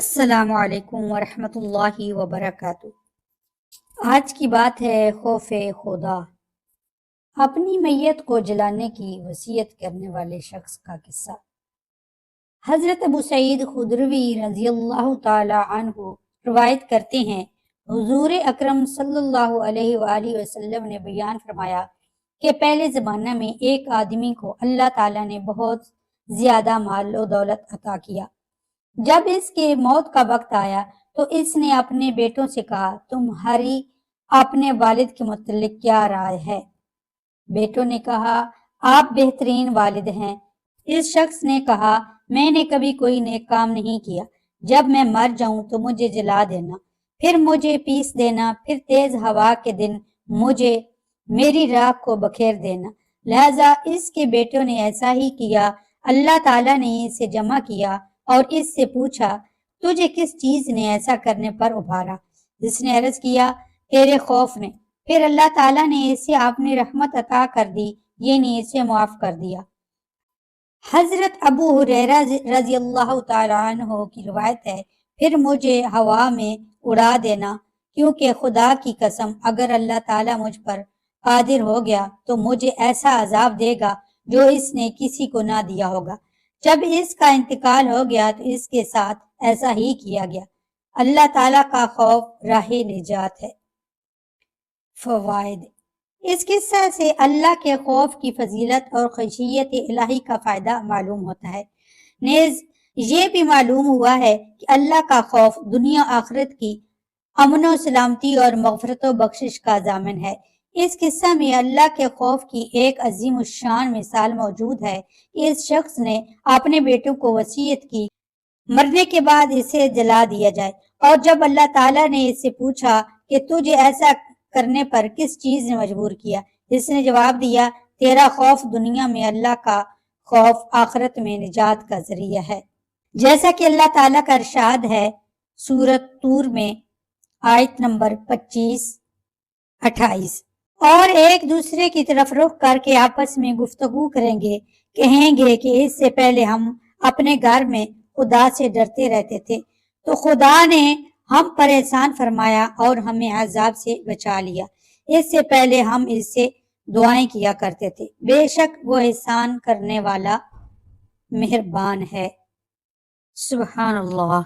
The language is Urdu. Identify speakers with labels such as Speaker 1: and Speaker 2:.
Speaker 1: السلام علیکم ورحمۃ اللہ وبرکاتہ۔ آج کی بات ہے خوف خدا۔ اپنی میت کو جلانے کی وصیت کرنے والے شخص کا قصہ۔ حضرت ابو سعید خدری رضی اللہ تعالی عنہ روایت کرتے ہیں، حضور اکرم صلی اللہ علیہ وآلہ وسلم نے بیان فرمایا کہ پہلے زمانہ میں ایک آدمی کو اللہ تعالیٰ نے بہت زیادہ مال و دولت عطا کیا۔ جب اس کے موت کا وقت آیا تو اس نے اپنے بیٹوں سے کہا، تمہاری اپنے والد کے متعلق کیا رائے ہے؟ بیٹوں نے کہا، آپ بہترین والد ہیں۔ اس شخص نے کہا، میں نے کبھی کوئی نیک کام نہیں کیا۔ جب میں مر جاؤں تو مجھے جلا دینا، پھر مجھے پیس دینا، پھر تیز ہوا کے دن مجھے میری راکھ کو بکھیر دینا۔ لہذا اس کے بیٹوں نے ایسا ہی کیا۔ اللہ تعالیٰ نے اسے جمع کیا اور اس سے پوچھا، تجھے کس چیز نے ایسا کرنے پر ابھارا؟ اس نے عرض کیا، تیرے خوف نے۔ پھر اللہ تعالیٰ نے اسے اپنی رحمت عطا کر دی، یعنی اسے معاف کر دیا۔ حضرت ابو ہریرہ رضی اللہ تعالیٰ عنہ کی روایت ہے، پھر مجھے ہوا میں اڑا دینا، کیونکہ خدا کی قسم اگر اللہ تعالیٰ مجھ پر قادر ہو گیا تو مجھے ایسا عذاب دے گا جو اس نے کسی کو نہ دیا ہوگا۔ جب اس کا انتقال ہو گیا تو اس کے ساتھ ایسا ہی کیا گیا۔ اللہ تعالیٰ کا خوف راہ نجات ہے۔ فوائد۔ اس قصہ سے اللہ کے خوف کی فضیلت اور خشیت الہی کا فائدہ معلوم ہوتا ہے۔ نیز یہ بھی معلوم ہوا ہے کہ اللہ کا خوف دنیا آخرت کی امن و سلامتی اور مغفرت و بخشش کا ضامن ہے۔ اس قصہ میں اللہ کے خوف کی ایک عظیم الشان مثال موجود ہے۔ اس شخص نے اپنے بیٹوں کو وصیت کی، مرنے کے بعد اسے جلا دیا جائے، اور جب اللہ تعالیٰ نے اس سے پوچھا کہ تجھے ایسا کرنے پر کس چیز نے مجبور کیا، اس نے جواب دیا، تیرا خوف دنیا میں، اللہ کا خوف آخرت میں نجات کا ذریعہ ہے۔ جیسا کہ اللہ تعالیٰ کا ارشاد ہے سورۃ طور میں آیت نمبر 25-28، اور ایک دوسرے کی طرف رخ کر کے آپس میں گفتگو کریں گے، کہیں گے کہ اس سے پہلے ہم اپنے گھر میں خدا سے ڈرتے رہتے تھے، تو خدا نے ہم پر احسان فرمایا اور ہمیں عذاب سے بچا لیا۔ اس سے پہلے ہم اس سے دعائیں کیا کرتے تھے، بے شک وہ احسان کرنے والا مہربان ہے۔ سبحان اللہ۔